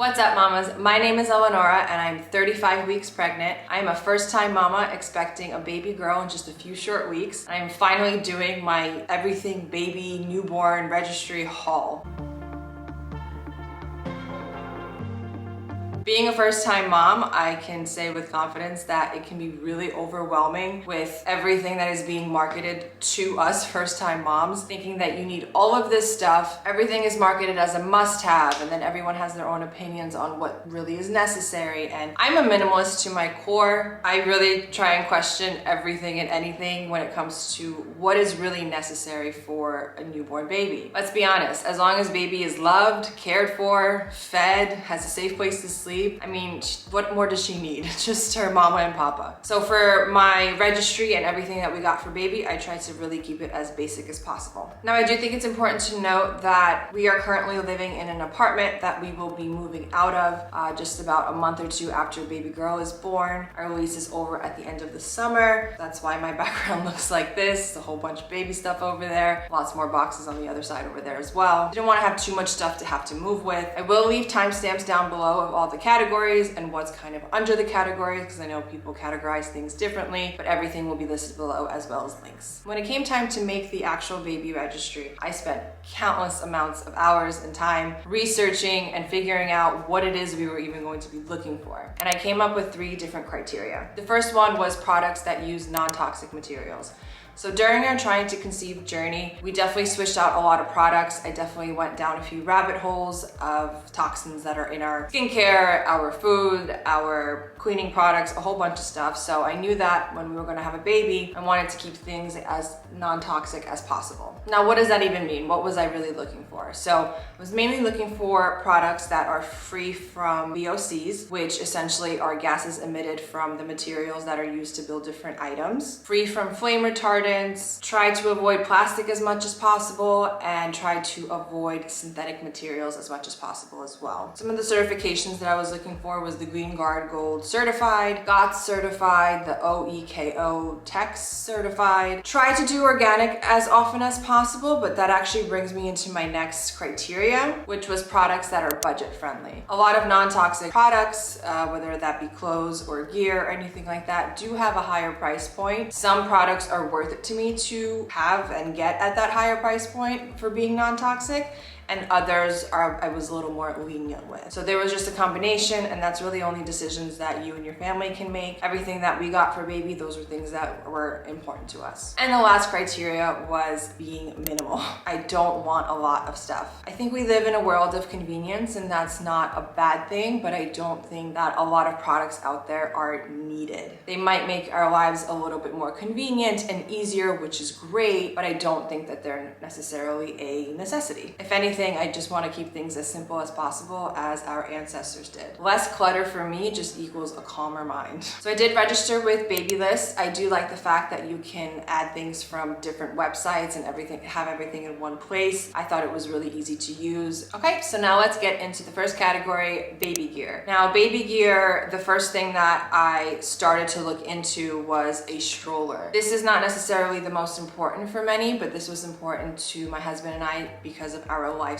What's up, mamas? My name is Eleonora and I'm 35 weeks pregnant. I'm a first-time mama expecting a baby girl in just a few short weeks. I'm finally doing my everything baby newborn registry haul. Being a first-time mom, I can say with confidence that it can be really overwhelming with everything that is being marketed to us first-time moms, thinking that you need all of this stuff. Everything is marketed as a must-have, and then everyone has their own opinions on what really is necessary. And I'm a minimalist to my core. I really try and question everything and anything when it comes to what is really necessary for a newborn baby. Let's be honest, as long as baby is loved, cared for, fed, has a safe place to sleep, I mean, what more does she need? Just her mama and papa. So for my registry and everything that we got for baby, I tried to really keep it as basic as possible. Now, I do think it's important to note that we are currently living in an apartment that we will be moving out of just about a month or two after baby girl is born. Our lease is over at the end of the summer. That's why my background looks like this. A whole bunch of baby stuff over there. Lots more boxes on the other side over there as well. I didn't want to have too much stuff to have to move with. I will leave timestamps down below of all the categories and what's kind of under the categories, because I know people categorize things differently, but everything will be listed below as well as links. When it came time to make the actual baby registry, I spent countless amounts of hours and time researching and figuring out what it is we were even going to be looking for. And I came up with 3 different criteria. The first one was products that use non-toxic materials. So during our trying to conceive journey, we definitely switched out a lot of products. I definitely went down a few rabbit holes of toxins that are in our skincare, our food, our cleaning products, a whole bunch of stuff. So I knew that when we were gonna have a baby, I wanted to keep things as non-toxic as possible. Now, what does that even mean? What was I really looking for? So I was mainly looking for products that are free from VOCs, which essentially are gases emitted from the materials that are used to build different items, free from flame retardants, try to avoid plastic as much as possible, and try to avoid synthetic materials as much as possible as well. Some of the certifications that I was looking for was the Green Guard Gold certified, GOTS certified, the OEKO Tex certified. Try to do organic as often as possible, but that actually brings me into my next criteria, which was products that are budget friendly. A lot of non-toxic products, whether that be clothes or gear or anything like that, do have a higher price point. Some products are worth it to me to have and get at that higher price point for being non-toxic, and others I was a little more lenient with. So there was just a combination, and that's really only decisions that you and your family can make. Everything that we got for baby, those were things that were important to us. And the last criteria was being minimal. I don't want a lot of stuff. I think we live in a world of convenience, and that's not a bad thing, but I don't think that a lot of products out there are needed. They might make our lives a little bit more convenient and easier, which is great, but I don't think that they're necessarily a necessity. If anything, I just want to keep things as simple as possible as our ancestors did. Less clutter for me just equals a calmer mind. So I did register with Babylist. I do like the fact that you can add things from different websites and have everything in one place. I thought it was really easy to use. Okay, so now let's get into the first category, baby gear. Now, baby gear, the first thing that I started to look into was a stroller. This is not necessarily the most important for many, but this was important to my husband and I because of our lifestyle.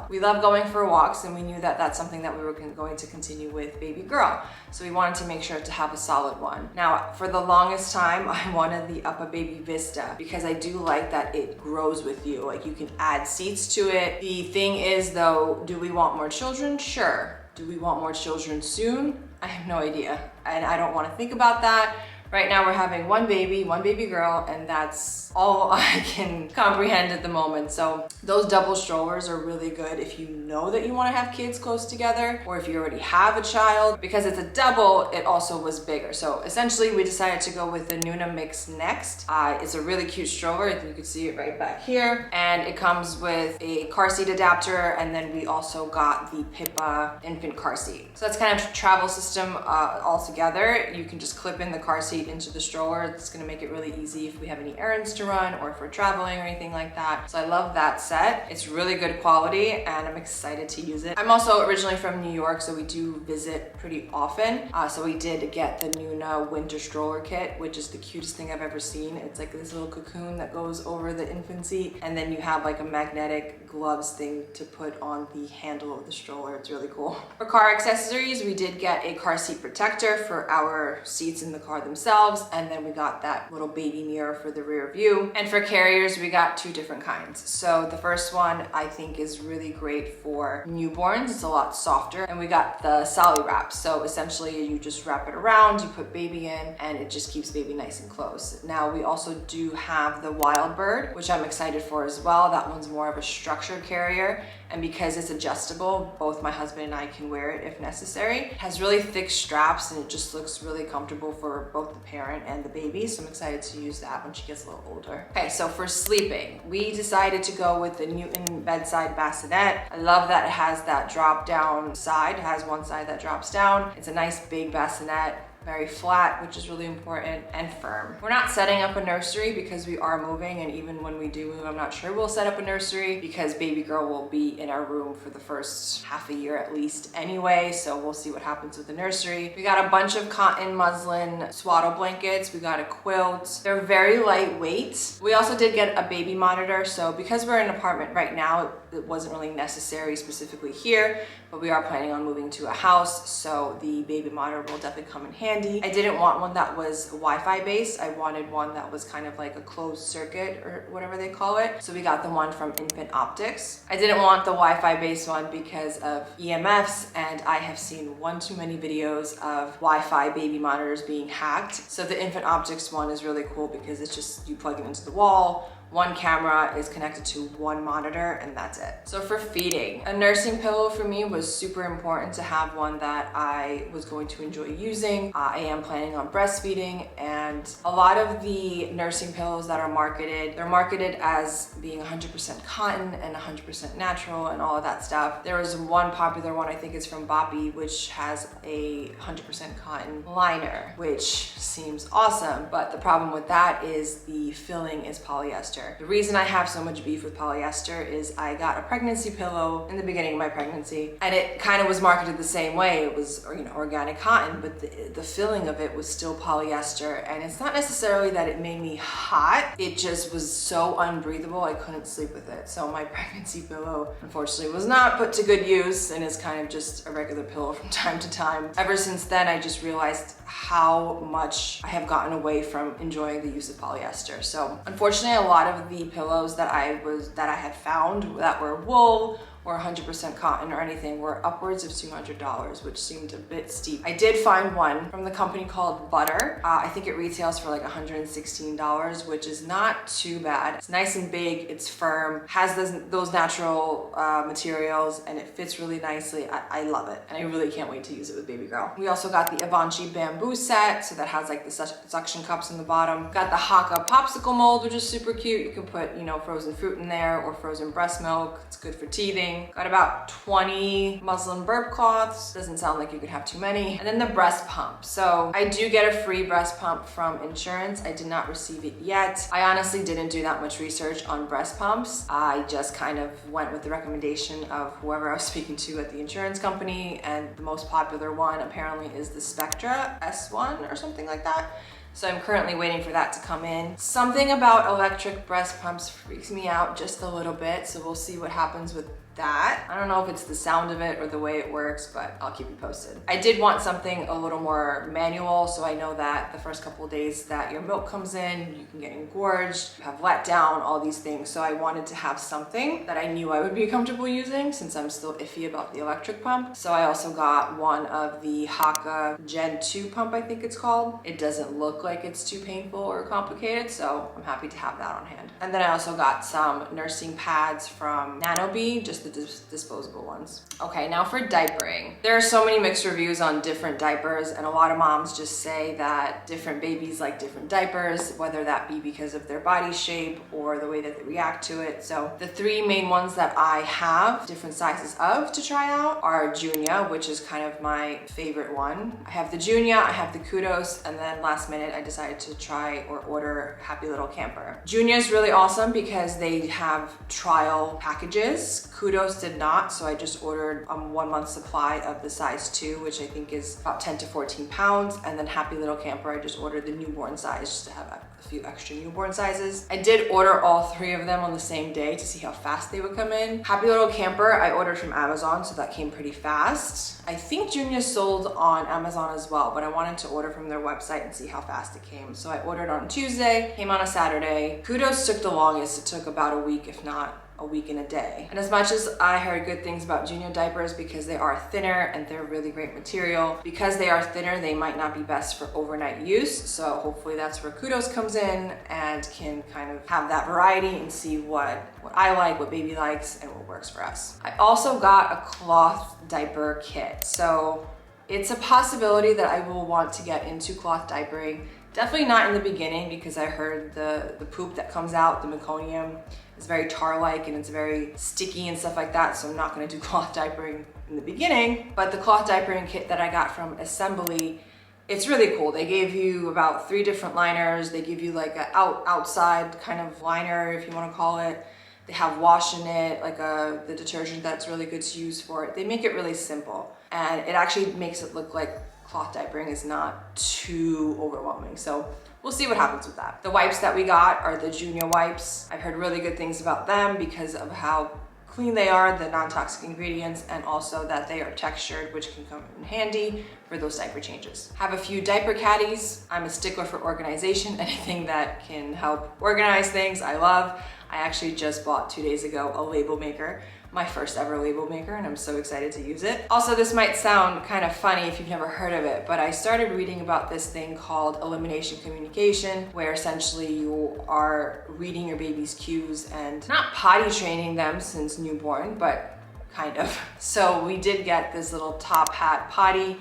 We love going for walks, and we knew that that's something that we were going to continue with baby girl. So we wanted to make sure to have a solid one. Now, for the longest time, I wanted the Upper Baby Vista because I do like that it grows with you. Like, you can add seats to it. The thing is though, do we want more children? Sure. Do we want more children soon? I have no idea, and I don't want to think about that. Right now we're having one baby girl, and that's all I can comprehend at the moment. So those double strollers are really good if you know that you want to have kids close together, or if you already have a child. Because it's a double, it also was bigger. So essentially we decided to go with the Nuna Mix next. It's a really cute stroller. You can see it right back here. And it comes with a car seat adapter, and then we also got the Pippa infant car seat. So that's kind of travel system all together. You can just clip in the car seat seat into the stroller. It's gonna make it really easy if we have any errands to run or if we're traveling or anything like that. So I love that set. It's really good quality and I'm excited to use it. I'm also originally from New York, so we do visit pretty often. So we did get the Nuna winter stroller kit, which is the cutest thing I've ever seen. It's like this little cocoon that goes over the infant seat, and then you have like a magnetic gloves thing to put on the handle of the stroller. It's really cool. For car accessories, we did get a car seat protector for our seats in the car themselves, and then we got that little baby mirror for the rear view. And for carriers, we got two different kinds. So the first one I think is really great for newborns. It's a lot softer, and we got the Sally wrap. So essentially you just wrap it around, you put baby in, and it just keeps baby nice and close. Now we also do have the Wild Bird, which I'm excited for as well. That one's more of a structured carrier, and because it's adjustable, both my husband and I can wear it if necessary. It has really thick straps and it just looks really comfortable for both the parent and the baby, so I'm excited to use that when she gets a little older. Okay, so for sleeping, we decided to go with the Newton bedside bassinet. I love that it has that drop down side. It has one side that drops down. It's a nice big bassinet. Very flat, which is really important, and firm. We're not setting up a nursery because we are moving, and even when we do move, I'm not sure we'll set up a nursery because baby girl will be in our room for the first half a year at least anyway, so we'll see what happens with the nursery. We got a bunch of cotton muslin swaddle blankets. We got a quilt. They're very lightweight. We also did get a baby monitor, so because we're in an apartment right now, it wasn't really necessary specifically here, but we are planning on moving to a house, so the baby monitor will definitely come in handy. I didn't want one that was Wi-Fi based. I wanted one that was kind of like a closed circuit or whatever they call it. So we got the one from Infant Optics. I didn't want the Wi-Fi based one because of EMFs, and I have seen one too many videos of Wi-Fi baby monitors being hacked. So the Infant Optics one is really cool because it's just, you plug it into the wall, one camera is connected to one monitor, and that's it. So for feeding, a nursing pillow for me was super important to have one that I was going to enjoy using. I am planning on breastfeeding, and a lot of the nursing pillows that are marketed, they're marketed as being 100% cotton and 100% natural and all of that stuff. There is one popular one, I think it's from Boppy, which has a 100% cotton liner, which seems awesome, but the problem with that is the filling is polyester. The reason I have so much beef with polyester is I got a pregnancy pillow in the beginning of my pregnancy, and it kind of was marketed the same way. It was, you know, organic cotton, but the filling of it was still polyester, and it's not necessarily that it made me hot. It just was so unbreathable, I couldn't sleep with it. So my pregnancy pillow, unfortunately, was not put to good use and is kind of just a regular pillow from time to time. Ever since then, I just realized how much I have gotten away from enjoying the use of polyester. So unfortunately, a lot of the pillows that I had found that were wool or 100% cotton or anything were upwards of $200, which seemed a bit steep. I did find one from the company called Butter. I think it retails for like $116, which is not too bad. It's nice and big, it's firm, has those natural materials, and it fits really nicely. I love it, and I really can't wait to use it with baby girl. We also got the Avanci bamboo set, so that has like the suction cups in the bottom. Got the Haka popsicle mold, which is super cute. You can put, you know, frozen fruit in there or frozen breast milk. It's good for teething. Got about 20 muslin burp cloths. Doesn't sound like you could have too many. And then the breast pump. So I do get a free breast pump from insurance. I did not receive it yet. I honestly didn't do that much research on breast pumps. I just kind of went with the recommendation of whoever I was speaking to at the insurance company, and the most popular one apparently is the Spectra S1 or something like that. So I'm currently waiting for that to come in. Something about electric breast pumps freaks me out just a little bit, so we'll see what happens with that. I don't know if it's the sound of it or the way it works, but I'll keep you posted. I did want something a little more manual, so I know that the first couple of days that your milk comes in, you can get engorged, you have let down, all these things. So I wanted to have something that I knew I would be comfortable using since I'm still iffy about the electric pump. So I also got one of the Haka Gen 2 pump, I think it's called. It doesn't look like it's too painful or complicated, so I'm happy to have that on hand. And then I also got some nursing pads from Nanobee, just just the disposable ones. Okay, now for diapering. There are so many mixed reviews on different diapers, and a lot of moms just say that different babies like different diapers, whether that be because of their body shape or the way that they react to it. So the three main ones that I have different sizes of to try out are Junior, which is kind of my favorite one. I have the Junior, I have the Kudos, and then last minute I decided to try or order Happy Little Camper. Junior is really awesome because they have trial packages. Kudos did not, so I just ordered a 1 month supply of the size 2, which I think is about 10 to 14 pounds. And then Happy Little Camper, I just ordered the newborn size just to have a few extra newborn sizes. I did order all 3 of them on the same day to see how fast they would come in. Happy Little Camper, I ordered from Amazon, so that came pretty fast. I think Junior sold on Amazon as well, but I wanted to order from their website and see how fast it came. So I ordered on Tuesday, came on a Saturday. Kudos took the longest. It took about a week, if not a week and a day. And as much as I heard good things about Junior diapers because they are thinner and they're really great material, because they are thinner, they might not be best for overnight use. So hopefully that's where Kudos comes in and can kind of have that variety and see what I like, what baby likes, and what works for us. I also got a cloth diaper kit. So it's a possibility that I will want to get into cloth diapering. Definitely not in the beginning because I heard the poop that comes out, the meconium, is very tar-like and it's very sticky and stuff like that. So I'm not gonna do cloth diapering in the beginning. But the cloth diapering kit that I got from Assembly, it's really cool. They gave you about 3 different liners. They give you like an outside kind of liner, if you wanna call it. They have wash in it, like the detergent that's really good to use for it. They make it really simple. And it actually makes it look like cloth diapering is not too overwhelming. So we'll see what happens with that. The wipes that we got are the Junior wipes. I've heard really good things about them because of how clean they are, the non-toxic ingredients, and also that they are textured, which can come in handy for those diaper changes. Have a few diaper caddies. I'm a stickler for organization. Anything that can help organize things, I love. I actually just bought 2 days ago a label maker, my first ever label maker, and I'm so excited to use it. Also, this might sound kind of funny if you've never heard of it, but I started reading about this thing called elimination communication, where essentially you are reading your baby's cues and not potty training them since newborn, but kind of. So we did get this little top hat potty.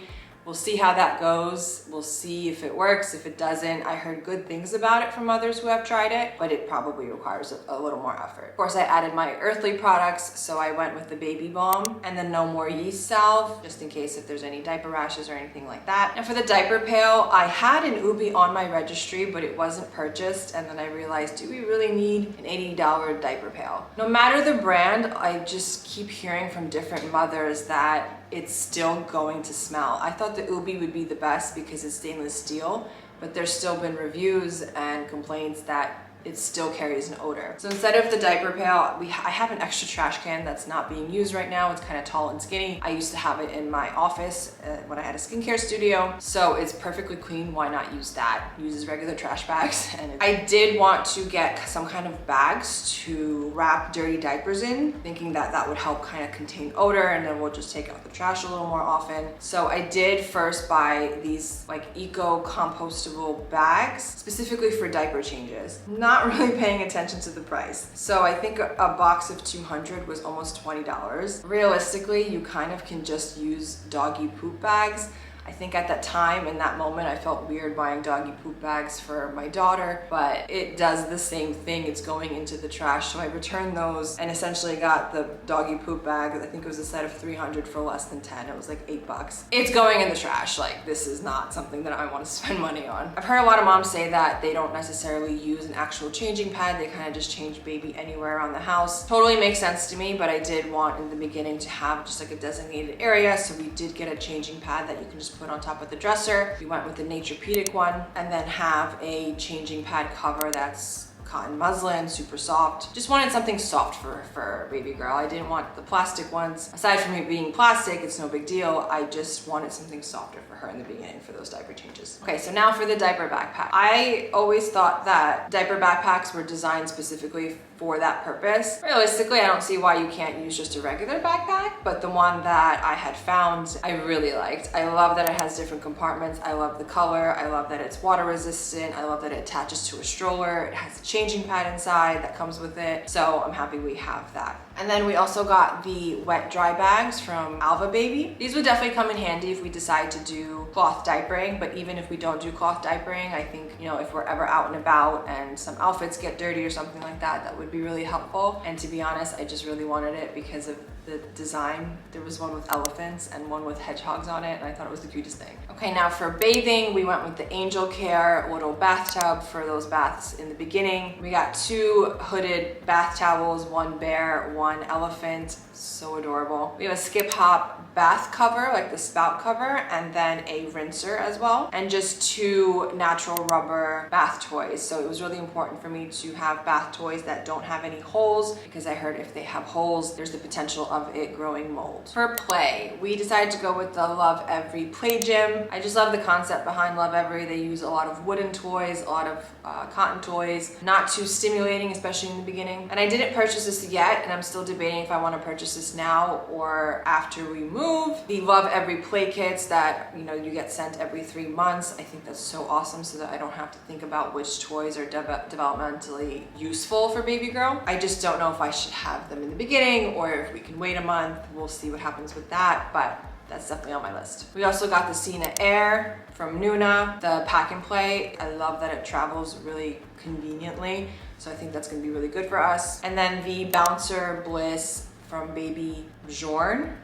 We'll see how that goes. We'll see if it works. If it doesn't, I heard good things about it from others who have tried it, but it probably requires a little more effort. Of course, I added my earthly products, so I went with the baby balm and the No More Yeast salve, just in case if there's any diaper rashes or anything like that. And for the diaper pail, I had an Ubi on my registry, but it wasn't purchased, and then I realized, do we really need an $80 diaper pail? No matter the brand, I just keep hearing from different mothers that it's still going to smell. I thought the Ubi would be the best because it's stainless steel, but there's still been reviews and complaints that it still carries an odor. So instead of the diaper pail, I have an extra trash can that's not being used right now. It's kind of tall and skinny. I used to have it in my office when I had a skincare studio. So it's perfectly clean. Why not use that? It uses regular trash bags. And I did want to get some kind of bags to wrap dirty diapers in, thinking that that would help kind of contain odor, and then we'll just take out the trash a little more often. So I did first buy these like eco compostable bags, specifically for diaper changes. Not really paying attention to the price. So I think a box of 200 was almost $20. Realistically, you kind of can just use doggy poop bags. I think at that time, in that moment, I felt weird buying doggy poop bags for my daughter, but it does the same thing. It's going into the trash. So I returned those and essentially got the doggy poop bag. I think it was a set of 300 for less than 10. It was like $8. It's going in the trash. Like, this is not something that I want to spend money on. I've heard a lot of moms say that they don't necessarily use an actual changing pad. They kind of just change baby anywhere around the house. Totally makes sense to me, but I did want in the beginning to have just like a designated area. So we did get a changing pad that you can just put on top of the dresser. We went with the Naturepedic one, and then have a changing pad cover that's cotton muslin, super soft. Just wanted something soft for baby girl. I didn't want the plastic ones. Aside from it being plastic, it's no big deal. I just wanted something softer for her in the beginning for those diaper changes. Okay, so now for the diaper backpack. I always thought that diaper backpacks were designed specifically for that purpose. Realistically, I don't see why you can't use just a regular backpack, but the one that I had found, I really liked. I love that it has different compartments. I love the color. I love that it's water resistant. I love that it attaches to a stroller. It has a chain changing pad inside that comes with it. So I'm happy we have that. And then we also got the wet dry bags from Alva Baby. These would definitely come in handy if we decide to do cloth diapering, but even if we don't do cloth diapering, I think, you know, if we're ever out and about and some outfits get dirty or something like that, that would be really helpful. And to be honest, I just really wanted it because of the design. There was one with elephants and one with hedgehogs on it, and I thought it was the cutest thing. Okay, now for bathing, we went with the Angel Care little bathtub for those baths in the beginning. We got 2 hooded bath towels, one bear, one elephant. So adorable. We have a skip hop bath cover, like the spout cover, and then a rinser as well, and just 2 natural rubber bath toys. So it was really important for me to have bath toys that don't have any holes, because I heard if they have holes, there's the potential of it growing mold. For play, we decided to go with the Love Every Play Gym. I just love the concept behind Love Every. They use a lot of wooden toys, a lot of cotton toys, not too stimulating, especially in the beginning. And I didn't purchase this yet, and I'm still debating if I want to purchase this now or after we move. The Love Every Play kits that, you know, you get sent every 3 months. I think that's so awesome, so that I don't have to think about which toys are developmentally useful for baby girl. I just don't know if I should have them in the beginning or if we can wait a month. We'll see what happens with that, but that's definitely on my list. We also got the Cena Air from Nuna, the pack and play. I love that it travels really conveniently, so I think that's gonna be really good for us. And then the Bouncer Bliss from Baby Bjorn.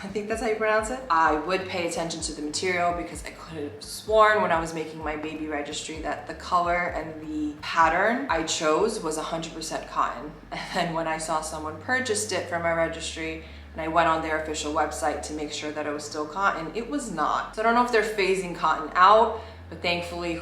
I think that's how you pronounce it. I would pay attention to the material because I could have sworn when I was making my baby registry that the color and the pattern I chose was 100% cotton. And then when I saw someone purchased it for my registry, and I went on their official website to make sure that it was still cotton, it was not. So I don't know if they're phasing cotton out, but thankfully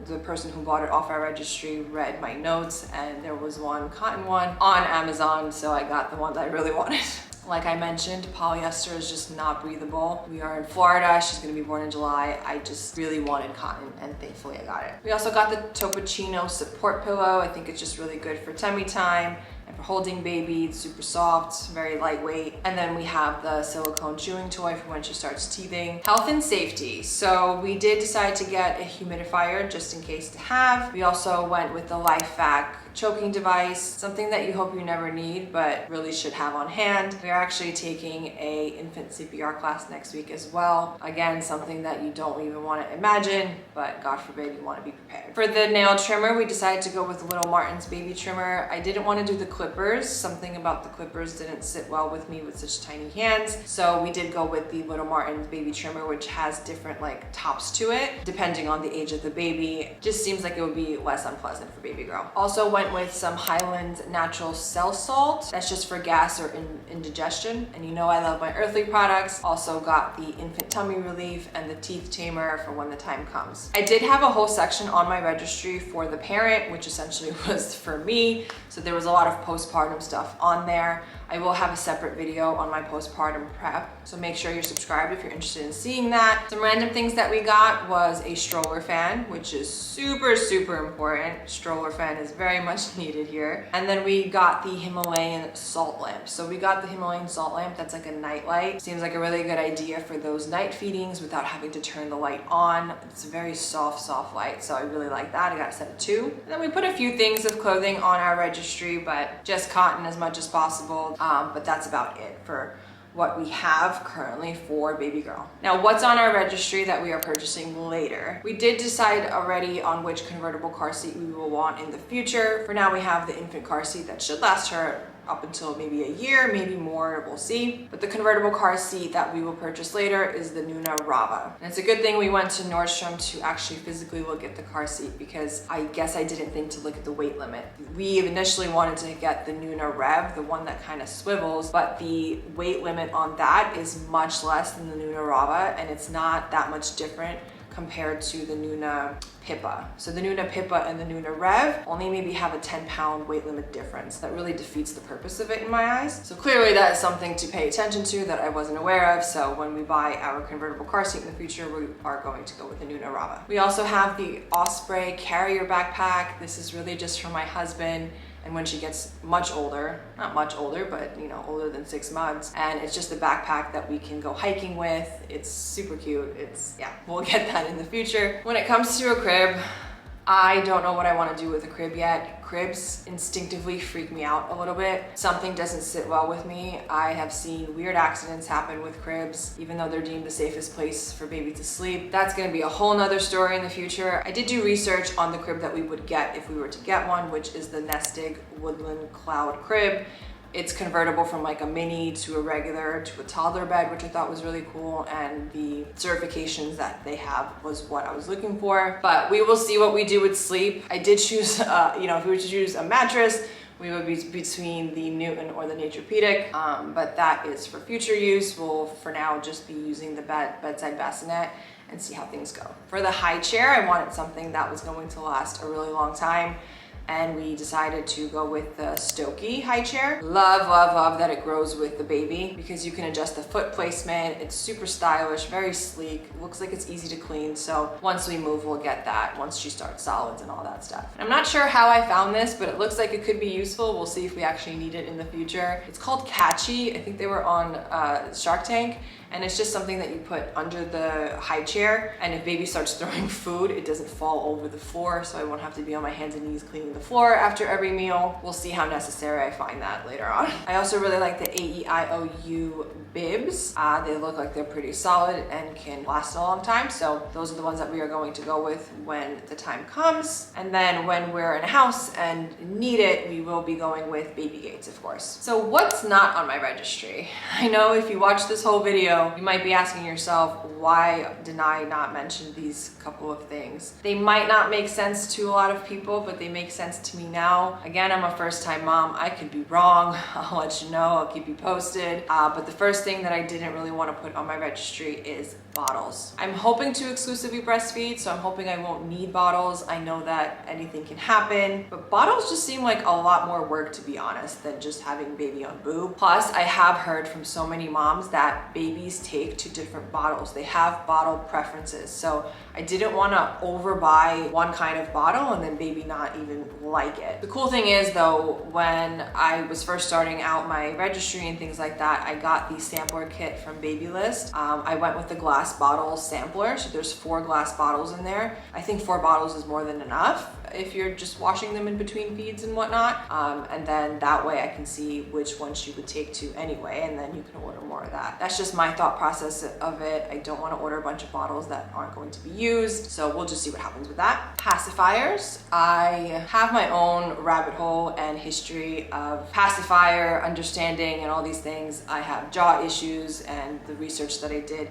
the person who bought it off our registry read my notes, and there was one cotton one on Amazon, so I got the one that I really wanted. Like I mentioned, polyester is just not breathable. We are in Florida, she's gonna be born in July. I just really wanted cotton, and thankfully I got it. We also got the Topicino support pillow. I think it's just really good for tummy time and for holding baby. It's super soft, very lightweight. And then we have the silicone chewing toy for when she starts teething. Health and safety. So we did decide to get a humidifier just in case to have. We also went with the LifeVac choking device, something that you hope you never need, but really should have on hand. We are actually taking a infant CPR class next week as well. Again, something that you don't even want to imagine, but God forbid you want to be prepared. For the nail trimmer, we decided to go with Little Martin's baby trimmer. I didn't want to do the clippers. Something about the clippers didn't sit well with me with such tiny hands. So we did go with the Little Martin's baby trimmer, which has different like tops to it, depending on the age of the baby. Just seems like it would be less unpleasant for baby girl. Also went with some Highland natural cell salt. That's just for gas or indigestion. And you know I love my earthly products. Also got the infant tummy relief and the teeth tamer for when the time comes. I did have a whole section on my registry for the parent, which essentially was for me. So there was a lot of postpartum stuff on there. I will have a separate video on my postpartum prep, so make sure you're subscribed if you're interested in seeing that. Some random things that we got was a stroller fan, which is super, super important. Stroller fan is very much needed here. And then we got the Himalayan salt lamp. So we got the Himalayan salt lamp that's like a night light. Seems like a really good idea for those night feedings without having to turn the light on. It's a very soft light, so I really like that. I got a set of 2. And then we put a few things of clothing on our registry, but just cotton as much as possible. But that's about it for what we have currently for baby girl. Now, what's on our registry that we are purchasing later? We did decide already on which convertible car seat we will want in the future. For now, we have the infant car seat that should last her up until maybe a year, maybe more, we'll see. But the convertible car seat that we will purchase later is the Nuna Rava. And it's a good thing we went to Nordstrom to actually physically look at the car seat, because I guess I didn't think to look at the weight limit. We initially wanted to get the Nuna Rev, the one that kind of swivels, but the weight limit on that is much less than the Nuna Rava, and it's not that much different compared to the Nuna Pippa. So the Nuna Pippa and the Nuna Rev only maybe have a 10-pound weight limit difference. That really defeats the purpose of it in my eyes. So clearly that is something to pay attention to that I wasn't aware of. So when we buy our convertible car seat in the future, we are going to go with the Nuna Rava. We also have the Osprey carrier backpack. This is really just for my husband. And when she gets much older, not much older, but you know, older than 6 months, and it's just a backpack that we can go hiking with. It's super cute. Yeah, we'll get that in the future. When it comes to a crib, I don't know what I want to do with a crib yet. Cribs instinctively freak me out a little bit. Something doesn't sit well with me. I have seen weird accidents happen with cribs, even though they're deemed the safest place for baby to sleep. That's gonna be a whole nother story in the future. I did do research on the crib that we would get if we were to get one, which is the Nestig Woodland Cloud crib. It's convertible from like a mini to a regular to a toddler bed, which I thought was really cool, and the certifications that they have was what I was looking for. But we will see what we do with sleep. I did choose, if we were to choose a mattress, we would be between the Newton or the Naturepedic, but that is for future use. We'll for now just be using the bedside bassinet and see how things go. For the high chair, I wanted something that was going to last a really long time, and we decided to go with the Stokey high chair. Love, love, love that it grows with the baby because you can adjust the foot placement. It's super stylish, very sleek. Looks like it's easy to clean. So once we move, we'll get that once she starts solids and all that stuff. And I'm not sure how I found this, but it looks like it could be useful. We'll see if we actually need it in the future. It's called Catchy. I think they were on Shark Tank. And it's just something that you put under the high chair, and if baby starts throwing food, it doesn't fall over the floor, so I won't have to be on my hands and knees cleaning the floor after every meal. We'll see how necessary I find that later on. I also really like the AEIOU bibs. They look like they're pretty solid and can last a long time, so those are the ones that we are going to go with when the time comes. And then when we're in a house and need it, we will be going with baby gates, of course. So what's not on my registry? I know if you watch this whole video, you might be asking yourself, why did I not mention these couple of things? They might not make sense to a lot of people, but they make sense to me now. Again, I'm a first-time mom. I could be wrong. I'll let you know. I'll keep you posted. But the first thing that I didn't really want to put on my registry is bottles. I'm hoping to exclusively breastfeed, so I'm hoping I won't need bottles. I know that anything can happen, but bottles just seem like a lot more work, to be honest, than just having baby on boob. Plus, I have heard from so many moms that babies take to different bottles. They have bottle preferences, so I didn't want to overbuy one kind of bottle and then baby not even like it. The cool thing is though, when I was first starting out my registry and things like that, I got the sampler kit from Babylist. I went with the glass bottle sampler, so there's 4 glass bottles in there. I think 4 bottles is more than enough if you're just washing them in between feeds and whatnot. And then that way I can see which one she would take to anyway, and then you can order more of that. That's just my thought process of it. I don't want to order a bunch of bottles that aren't going to be used, so we'll just see what happens with that. Pacifiers. I have my own rabbit hole and history of pacifier understanding and all these things. I have jaw issues, and the research that I did,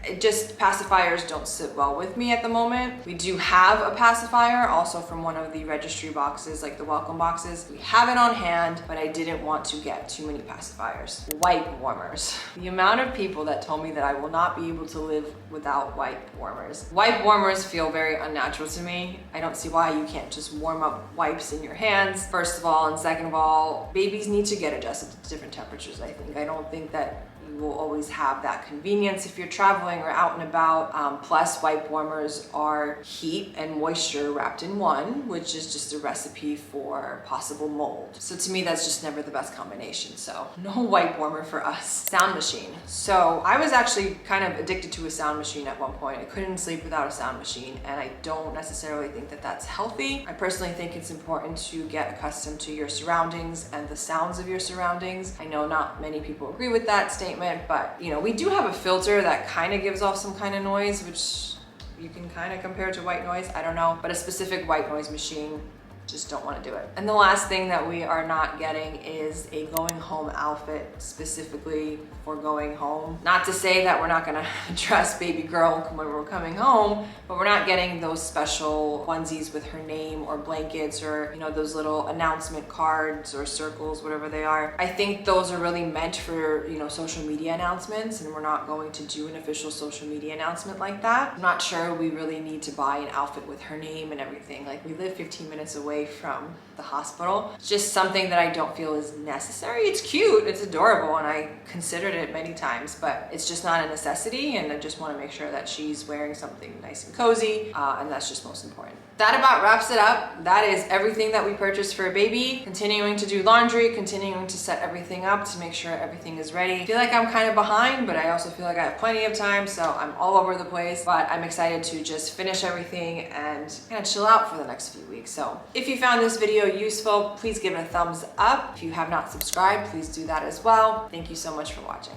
pacifiers don't sit well with me at the moment. We do have a pacifier also from one of the registry boxes, like the welcome boxes. We have it on hand, but I didn't want to get too many pacifiers. Wipe warmers. The amount of people that told me that I will not be able to live without wipe warmers. Wipe warmers feel very unnatural to me. I don't see why you can't just warm up wipes in your hands, first of all, and second of all, babies need to get adjusted to different temperatures, I think. I don't think that you will always have that convenience if you're traveling or out and about. Plus, wipe warmers are heat and moisture wrapped in one, which is just a recipe for possible mold. So to me, that's just never the best combination. So no wipe warmer for us. Sound machine. So I was actually kind of addicted to a sound machine at one point. I couldn't sleep without a sound machine, and I don't necessarily think that that's healthy. I personally think it's important to get accustomed to your surroundings and the sounds of your surroundings. I know not many people agree with that statement, but we do have a filter that kind of gives off some kind of noise, which you can kind of compare to white noise. I don't know, but a specific white noise machine, just don't want to do it. And the last thing that we are not getting is a going home outfit specifically for going home. Not to say that we're not gonna dress baby girl when we're coming home, but we're not getting those special onesies with her name or blankets or those little announcement cards or circles, whatever they are. I think those are really meant for social media announcements, and we're not going to do an official social media announcement like that. I'm not sure we really need to buy an outfit with her name and everything. Like, we live 15 minutes away away from the hospital. It's just something that I don't feel is necessary. It's cute, it's adorable, and I considered it many times, but it's just not a necessity, and I just want to make sure that she's wearing something nice and cozy, and that's just most important. That about wraps it up. That is everything that we purchased for a baby. Continuing to do laundry, continuing to set everything up to make sure everything is ready. I feel like I'm kind of behind, but I also feel like I have plenty of time, so I'm all over the place, but I'm excited to just finish everything and kind of chill out for the next few weeks. So if you found this video useful, please give it a thumbs up. If you have not subscribed, please do that as well. Thank you so much for watching.